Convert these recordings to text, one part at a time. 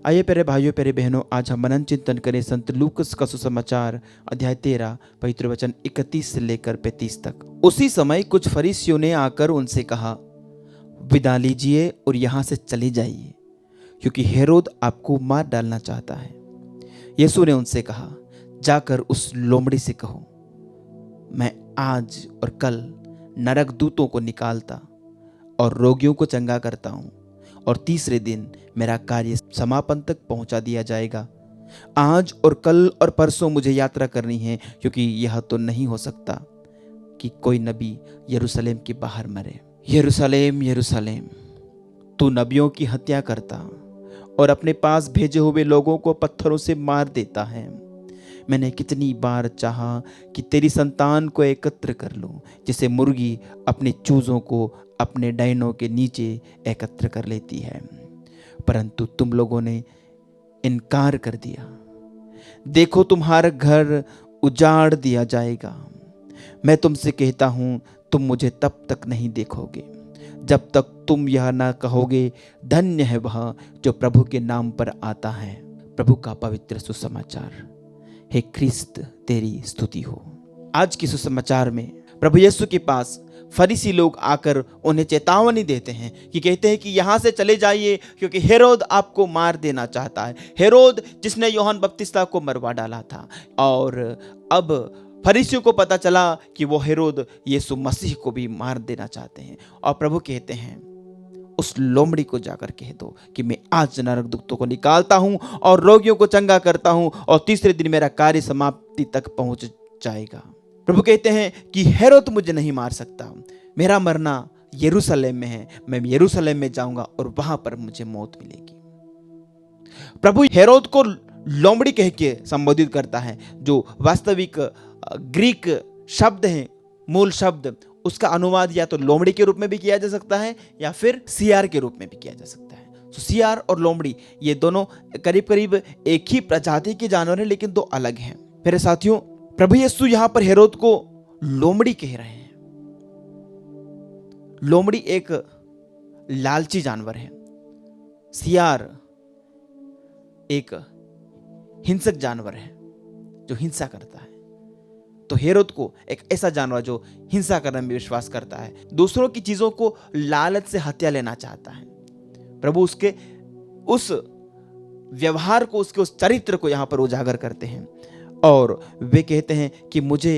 आइए प्यारे भाइयों प्यारे बहनों, आज हम मनन चिंतन करें संत लूकस का सुसमाचार अध्याय 13 पवित्र वचन 31 से लेकर 35 तक। उसी समय कुछ फरीसियों ने आकर उनसे कहा, विदा लीजिए और यहाँ से चले जाइए, क्योंकि हेरोद आपको मार डालना चाहता है। यीशु ने उनसे कहा, जाकर उस लोमड़ी से कहो, मैं आज और कल नरक दूतों को निकालता और रोगियों को चंगा करता हूँ, और तीसरे दिन मेरा कार्य समापन तक पहुंचा दिया जाएगा। आज और कल और परसों मुझे यात्रा करनी है, क्योंकि यह तो नहीं हो सकता कि कोई नबी यरूशलेम के बाहर मरे। यरूशलेम यरूशलेम, तू नबियों की हत्या करता और अपने पास भेजे हुए लोगों को पत्थरों से मार देता है। मैंने कितनी बार चाहा कि तेरी संतान को एकत्र कर लूं, जैसे मुर्गी अपने चूजों को अपने डैनों के नीचे एकत्र कर लेती है, परंतु तुम लोगों ने इनकार कर दिया। देखो, तुम्हारा घर उजाड़ दिया जाएगा। मैं तुमसे कहता हूं, तुम मुझे तब तक नहीं देखोगे जब तक तुम यह ना कहोगे, धन्य है वह जो प्रभु के नाम पर आता है। प्रभु का पवित्र सुसमाचार। हे ख्रिस्त, तेरी स्तुति हो। आज के सुसमाचार में प्रभु यीशु के पास फरीसी लोग आकर उन्हें चेतावनी देते हैं कि कहते हैं कि यहाँ से चले जाइए, क्योंकि हेरोद आपको मार देना चाहता है। हेरोद जिसने यूहन्ना बपतिस्ता को मरवा डाला था, और अब फरीसियों को पता चला कि वो हेरोद यीशु मसीह को भी मार देना चाहते हैं। और प्रभु कहते हैं, उस लोमड़ी को जाकर कह दो कि मैं आज नरक दूतों को निकालता हूं और रोगियों को चंगा करता हूं, और तीसरे दिन मेरा कार्य समाप्ति तक पहुंच जाएगा। प्रभु कहते हैं कि हेरोद मुझे नहीं मार सकता, मेरा मरना यरूशलेम में है। मैं यरूशलेम में जाऊंगा और वहां पर मुझे मौत मिलेगी। प्रभु हेरोद को लोमड़ी कह के संबोधित करता है, जो वास्तविक ग्रीक शब्द है, मूल शब्द, उसका अनुवाद या तो लोमड़ी के रूप में भी किया जा सकता है या फिर सियार के रूप में भी किया जा सकता है। तो सियार और लोमड़ी ये दोनों करीब करीब एक ही प्रजाति के जानवर हैं, लेकिन दो अलग हैं। मेरे साथियों, प्रभु यीशु यहां पर हेरोद को लोमड़ी कह रहे हैं। लोमड़ी एक लालची जानवर है, सियार एक हिंसक जानवर है जो हिंसा करता है। तो हेरोद को एक ऐसा जानवर जो हिंसा करने में विश्वास करता है, दूसरों की चीजों को लालच से हत्या लेना चाहता है। प्रभु उसके उस व्यवहार को, उसके उस चरित्र को यहां पर उजागर करते हैं, और वे कहते हैं कि मुझे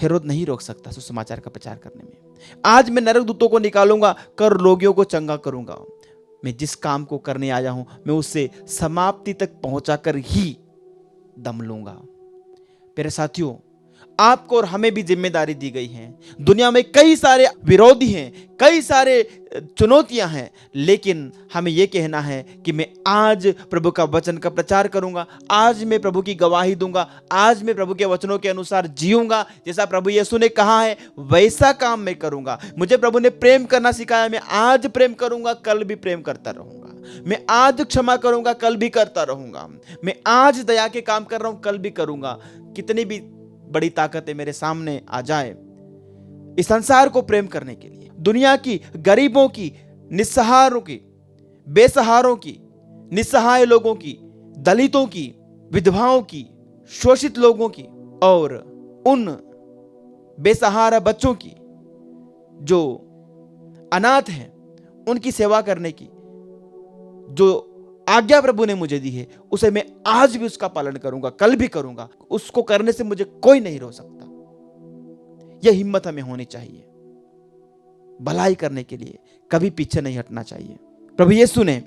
हेरोद नहीं रोक सकता सुसमाचार का प्रचार करने में। आज मैं नरक दूतों को निकालूंगा, कर रोगियों को चंगा करूंगा। मैं जिस काम को करने आया हूं, मैं उससे समाप्ति तक पहुंचाकर ही दम लूंगा। मेरे साथियों, आपको और हमें भी जिम्मेदारी दी गई है। दुनिया में कई सारे विरोधी हैं, कई सारे चुनौतियां हैं, लेकिन हमें यह कहना है कि मैं आज प्रभु का वचन का प्रचार करूंगा, आज मैं प्रभु की गवाही दूंगा, आज मैं प्रभु के वचनों के अनुसार जीऊंगा। जैसा प्रभु यीशु ने कहा है वैसा काम मैं करूंगा। मुझे प्रभु ने प्रेम करना सिखाया, मैं आज प्रेम करूंगा, कल भी प्रेम करता रहूंगा। मैं आज क्षमा करूंगा, कल भी करता रहूंगा। मैं आज दया के काम कर रहा हूं, कल भी करूंगा। कितनी भी बड़ी ताकतें मेरे सामने आ जाए, इस संसार को प्रेम करने के लिए, दुनिया की गरीबों की, निस्सहारों की, बेसहारों की, निस्सहाय लोगों की, दलितों की, विधवाओं की, शोषित लोगों की, और उन बेसहारा बच्चों की जो अनाथ हैं, उनकी सेवा करने की जो आज्ञा प्रभु ने मुझे दी है, उसे मैं आज भी उसका पालन करूंगा, कल भी करूंगा। उसको करने से मुझे कोई नहीं रोक सकता। यह हिम्मत हमें होनी चाहिए। भलाई करने के लिए कभी पीछे नहीं हटना चाहिए। प्रभु यीशु ने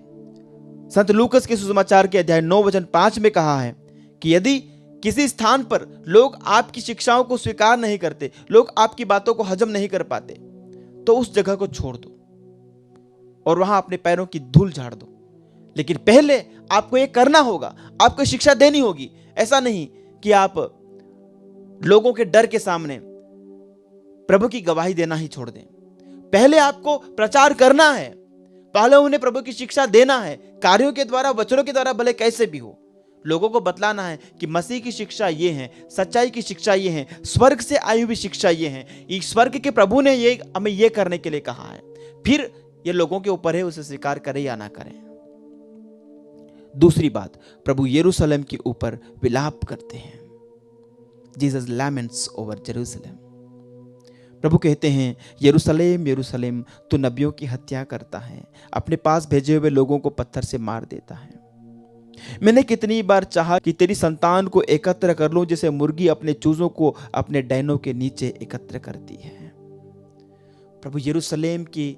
संत लूकस के सुसमाचार के अध्याय 9 वचन 5 में कहा है कि यदि किसी स्थान पर लोग आपकी शिक्षाओं को स्वीकार नहीं करते, लोग आपकी बातों को हजम नहीं कर पाते, तो उस जगह को छोड़ दो और वहां अपने पैरों की धूल झाड़ दो। लेकिन पहले आपको यह करना होगा, आपको शिक्षा देनी होगी। ऐसा नहीं कि आप लोगों के डर के सामने प्रभु की गवाही देना ही छोड़ दें। पहले आपको प्रचार करना है, पहले उन्हें प्रभु की शिक्षा देना है, कार्यों के द्वारा, वचनों के द्वारा, भले कैसे भी हो। लोगों को बतलाना है कि मसीह की शिक्षा ये है, सच्चाई की शिक्षा ये है, स्वर्ग से आई हुई शिक्षा ये है। इस स्वर्ग के प्रभु ने ये हमें ये करने के लिए कहा है। फिर ये लोगों के ऊपर है, उसे स्वीकार करें या ना करें। दूसरी बात, प्रभु यरूशलेम के ऊपर विलाप करते हैं। Jesus laments over Jerusalem. प्रभु कहते हैं, यरूशलेम यरूशलेम, तू नबियों की हत्या करता है, अपने पास भेजे हुए लोगों को पत्थर से मार देता है। मैंने कितनी बार चाहा कि तेरी संतान को एकत्र कर लूं, जैसे मुर्गी अपने चूजों को अपने डैनों के नीचे एकत्र करती है। प्रभु यरूशलेम की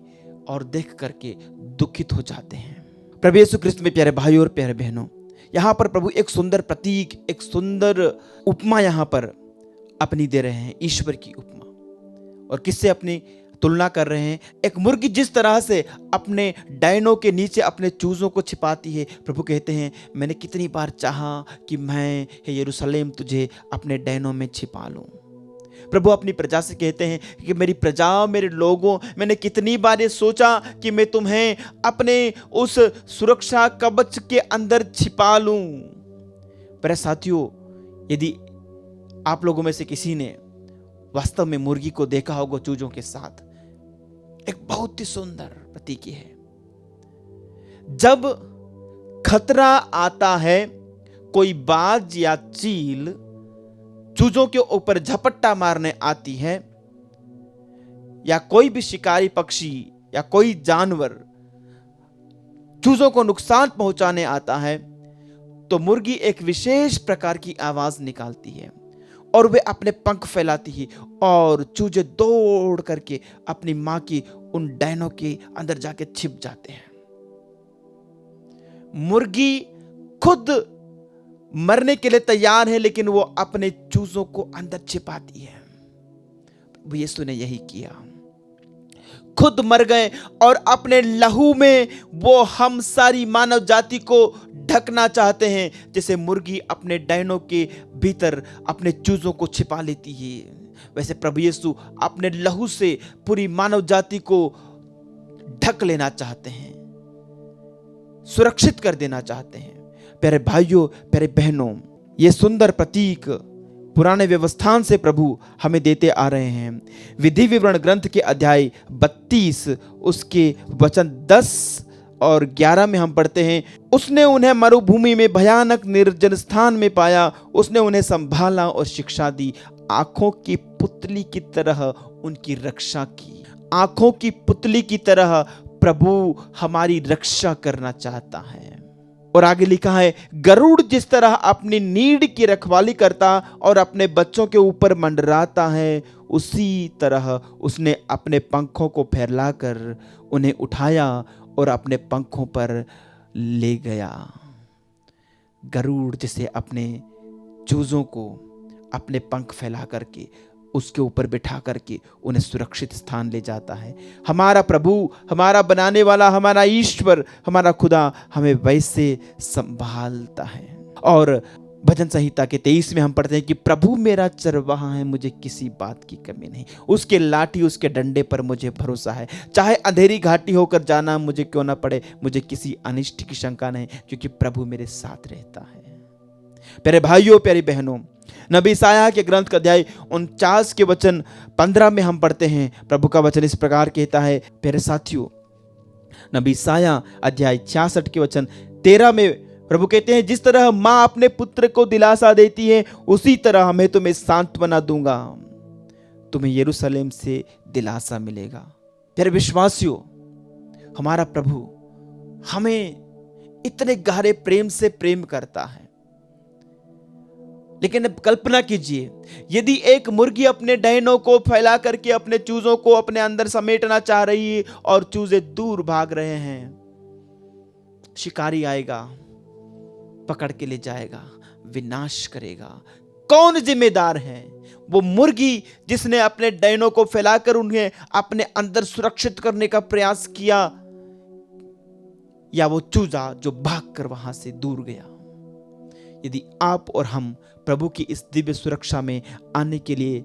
और देख करके दुखित हो जाते हैं। प्रभु यीशु क्रिस्त में प्यारे भाइयों और प्यारे बहनों, यहाँ पर प्रभु एक सुंदर प्रतीक, एक सुंदर उपमा यहाँ पर अपनी दे रहे हैं, ईश्वर की उपमा। और किससे अपनी तुलना कर रहे हैं? एक मुर्गी जिस तरह से अपने डैनों के नीचे अपने चूजों को छिपाती है, प्रभु कहते हैं, मैंने कितनी बार चाहा कि मैं, हे यरूशलेम, तुझे अपने डैनों में छिपा लूं। प्रभु अपनी प्रजा से कहते हैं कि मेरी प्रजा, मेरे लोगों, मैंने कितनी बार ये सोचा कि मैं तुम्हें अपने उस सुरक्षा कवच के अंदर छिपा लूं। पर साथियों, यदि आप लोगों में से किसी ने वास्तव में मुर्गी को देखा होगा चूजों के साथ, एक बहुत ही सुंदर प्रतीक है। जब खतरा आता है, कोई बाज या चील चूजों के ऊपर झपट्टा मारने आती है, या कोई भी शिकारी पक्षी या कोई जानवर चूजों को नुकसान पहुंचाने आता है, तो मुर्गी एक विशेष प्रकार की आवाज निकालती है और वे अपने पंख फैलाती है और चूजे दौड़ करके अपनी मां की उन डैनों के अंदर जाके छिप जाते हैं। मुर्गी खुद मरने के लिए तैयार है, लेकिन वो अपने चूजों को अंदर छिपाती है। यीशु ने यही किया, खुद मर गए और अपने लहू में वो हम सारी मानव जाति को ढकना चाहते हैं, जैसे मुर्गी अपने डैनों के भीतर अपने चूजों को छिपा लेती है। वैसे प्रभु यीशु अपने लहू से पूरी मानव जाति को ढक लेना चाहते हैं, सुरक्षित कर देना चाहते हैं। प्यारे भाइयों, प्यारे बहनों, ये सुंदर प्रतीक पुराने व्यवस्थान से प्रभु हमें देते आ रहे हैं। विधि विवरण ग्रंथ के अध्याय 32 उसके वचन 10 और 11 में हम पढ़ते हैं, उसने उन्हें मरुभूमि में भयानक निर्जन स्थान में पाया, उसने उन्हें संभाला और शिक्षा दी, आंखों की पुतली की तरह उनकी रक्षा की। आंखों की पुतली की तरह प्रभु हमारी रक्षा करना चाहता है। और आगे लिखा है, गरुड़ जिस तरह अपनी नीड की रखवाली करता और अपने बच्चों के ऊपर मंडराता है, उसी तरह उसने अपने पंखों को फैलाकर उन्हें उठाया और अपने पंखों पर ले गया। गरुड़ जैसे अपने चूजों को अपने पंख फैला करके उसके ऊपर बिठा करके उन्हें सुरक्षित स्थान ले जाता है। हमारा प्रभु, हमारा बनाने वाला, हमारा ईश्वर, हमारा खुदा हमें वैसे संभालता है। और भजन संहिता के 23 में हम पढ़ते हैं कि प्रभु मेरा चरवाहा है, मुझे किसी बात की कमी नहीं, उसके लाठी उसके डंडे पर मुझे भरोसा है। चाहे अंधेरी घाटी होकर जाना मुझे क्यों ना पड़े, मुझे किसी अनिष्ट की शंका नहीं, क्योंकि प्रभु मेरे साथ रहता है। प्यारे भाइयों, प्यारी बहनों, नबी यशायाह के ग्रंथ का अध्याय 49 के वचन 15 में हम पढ़ते हैं, प्रभु का वचन इस प्रकार कहता है। प्यारे साथियों, नबी यशायाह अध्याय 66 के वचन 13 में प्रभु कहते हैं, जिस तरह मां अपने पुत्र को दिलासा देती है, उसी तरह मैं तुम्हें सांत्वना दूंगा, तुम्हें यरूशलेम से दिलासा मिलेगा। प्यारे विश्वासियों, हमारा प्रभु हमें इतने गहरे प्रेम से प्रेम करता है। लेकिन अब कल्पना कीजिए, यदि एक मुर्गी अपने डैनों को फैला करके अपने चूजों को अपने अंदर समेटना चाह रही है और चूजे दूर भाग रहे हैं, शिकारी आएगा, पकड़ के ले जाएगा, विनाश करेगा। कौन जिम्मेदार है? वो मुर्गी जिसने अपने डैनों को फैलाकर उन्हें अपने अंदर सुरक्षित करने का प्रयास किया, या वो चूजा जो भागकर वहां से दूर गया? यदि आप और हम प्रभु की इस दिव्य सुरक्षा में आने के लिए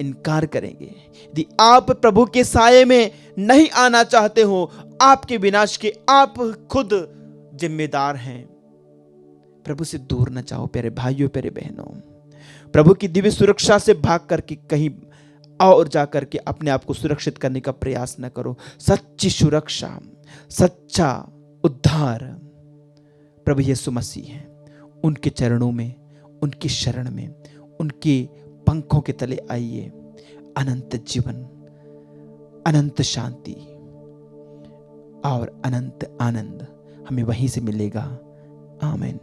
इनकार करेंगे, यदि आप प्रभु के साये में नहीं आना चाहते हो, आपके विनाश के आप खुद जिम्मेदार हैं। प्रभु से दूर न जाओ प्यारे भाइयों, प्यारे बहनों। प्रभु की दिव्य सुरक्षा से भाग करके कहीं और जाकर के अपने आप को सुरक्षित करने का प्रयास न करो। सच्ची सुरक्षा, सच्चा उद्धार प्रभु यीशु मसीह हैं, उनके चरणों में, उनकी शरण में, उनके पंखों के तले आइए। अनंत जीवन, अनंत शांति और अनंत आनंद हमें वहीं से मिलेगा। आमीन।